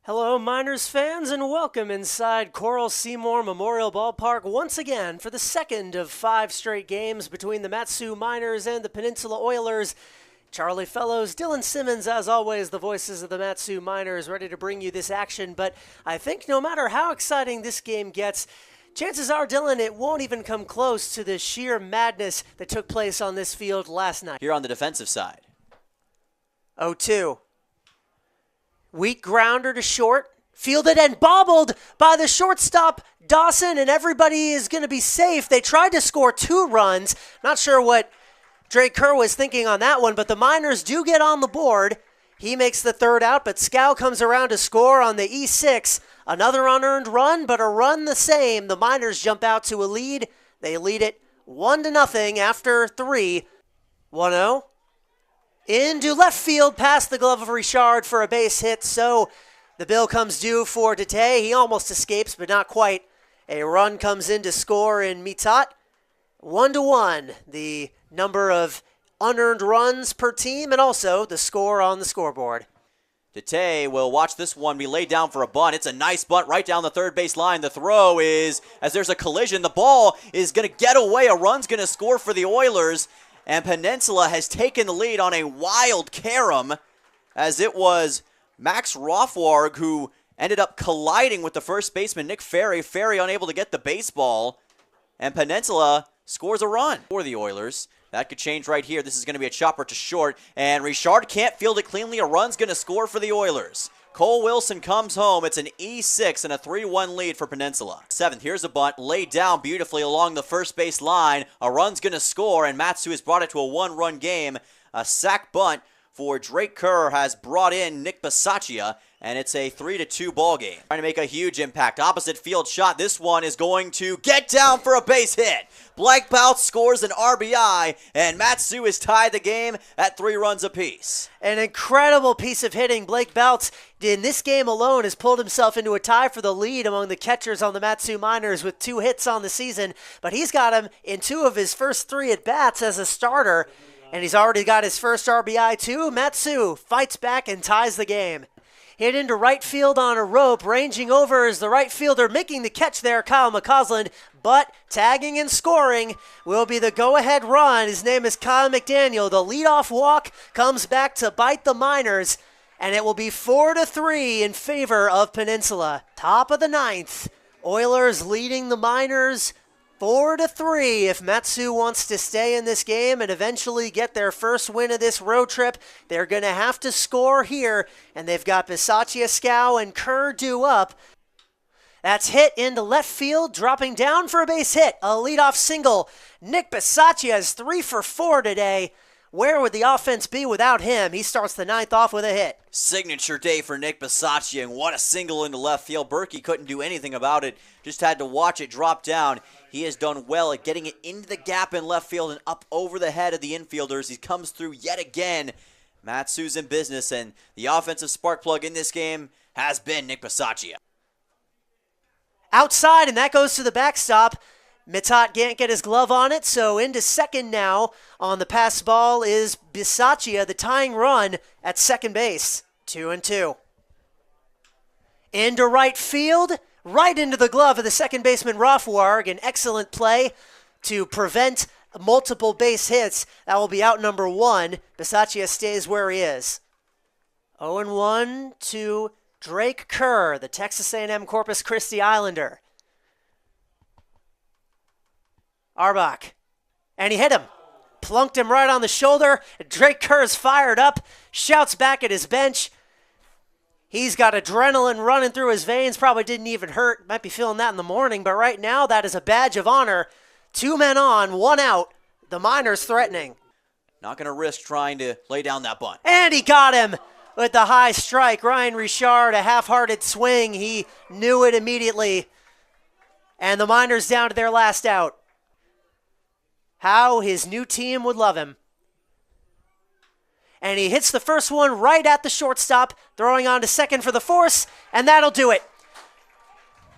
Hello, Miners fans, and welcome inside Coral Seymour Memorial Ballpark once again for the second of 5 straight games between the Mat-Su Miners and the Peninsula Oilers. Charlie Fellows, Dylan Simmons, as always, the voices of the Mat-Su Miners, ready to bring you this action. But I think no matter how exciting this game gets, chances are, Dylan, it won't even come close to the sheer madness that took place on this field last night. Here on the defensive side. 0-2. Weak grounder to short, fielded and bobbled by the shortstop, Dawson, and everybody is going to be safe. They tried to score 2 runs. Not sure what Drake Kerr was thinking on that one, but the Miners do get on the board. He makes the 3rd out, but Scow comes around to score on the E6. Another unearned run, but a run the same. The Miners jump out to a lead. They lead it 1-0 after 3. 1-0. Into left field, past the glove of Richard for a base hit, so the bill comes due for Dete. He almost escapes, but not quite. A run comes in to score in Mitat. 1-1, the number of unearned runs per team, and also the score on the scoreboard. Dete will watch this one be laid down for a bunt. It's a nice bunt right down the third base line. The throw is, as there's a collision, the ball is going to get away. A run's going to score for the Oilers. And Peninsula has taken the lead on a wild carom, as it was Max Rothwarg who ended up colliding with the first baseman, Nick Ferry. Ferry unable to get the baseball, and Peninsula scores a run for the Oilers. That could change right here. This is going to be a chopper to short, and Richard can't field it cleanly. A run's going to score for the Oilers. Cole Wilson comes home. It's an E6 and a 3-1 lead for Peninsula. 7th, here's a bunt laid down beautifully along the first base line. A run's going to score, and Mat-Su has brought it to a 1-run game. A sac bunt for Drake Kerr has brought in Nick Bisaccia, and it's a 3-2 ball game. Trying to make a huge impact. Opposite field shot. This one is going to get down for a base hit. Blake Boutz scores an RBI, and Mat-Su has tied the game at 3 runs apiece. An incredible piece of hitting. Blake Boutz, in this game alone, has pulled himself into a tie for the lead among the catchers on the Mat-Su Miners with 2 hits on the season, but he's got him in 2 of his first 3 at-bats as a starter, and he's already got his first RBI too. Mat-Su fights back and ties the game. Hit into right field on a rope. Ranging over is the right fielder making the catch there, Kyle McCausland. But tagging and scoring will be the go-ahead run. His name is Kyle McDaniel. The leadoff walk comes back to bite the Miners, and it will be 4-3 in favor of Peninsula. Top of the 9th. Oilers leading the Miners 4-3. If Mat-Su wants to stay in this game and eventually get their first win of this road trip, they're going to have to score here, and they've got Bisaccia, Scow, and Kerr due up. That's hit into left field, dropping down for a base hit. A leadoff single. Nick Bisaccia is 3 for 4 today. Where would the offense be without him? He starts the 9th off with a hit. Signature day for Nick Bisaccia, and what a single into left field. Berkey couldn't do anything about it, just had to watch it drop down. He has done well at getting it into the gap in left field and up over the head of the infielders. He comes through yet again. Mat-Su's in business, and the offensive spark plug in this game has been Nick Bisaccia. Outside, and that goes to the backstop. Mitat can't get his glove on it, so into second now on the pass ball is Bisaccia, the tying run at second base. 2-2. Into right field, right into the glove of the second baseman Rothwarg. An excellent play to prevent multiple base hits. That will be out number 1. Bisaccia stays where he is. 0-1 to Drake Kerr, the Texas A&M Corpus Christi Islander. Arbach, and he hit him. Plunked him right on the shoulder. Drake Kerr's fired up, shouts back at his bench. He's got adrenaline running through his veins, probably didn't even hurt. Might be feeling that in the morning, but right now that is a badge of honor. 2 men on, 1 out. The Miners threatening. Not going to risk trying to lay down that bunt. And he got him with the high strike. Ryan Richard, a half-hearted swing. He knew it immediately. And the Miners down to their last out. How his new team would love him. And he hits the first one right at the shortstop, throwing on to second for the force, and that'll do it.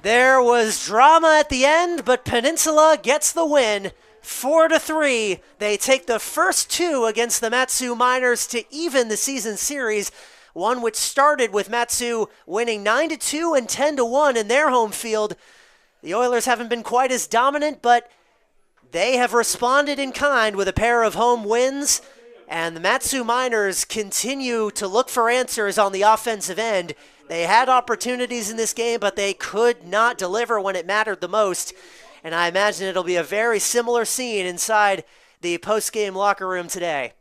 There was drama at the end, but Peninsula gets the win. 4-3. They take the first 2 against the Mat-Su Miners to even the season series one which started with Matsu winning 9-2 and 10-1 in their home field. The Oilers haven't been quite as dominant, but they have responded in kind with a pair of home wins, and the Matsu Miners continue to look for answers on the offensive end. They had opportunities in this game, but they could not deliver when it mattered the most, and I imagine it'll be a very similar scene inside the post-game locker room today.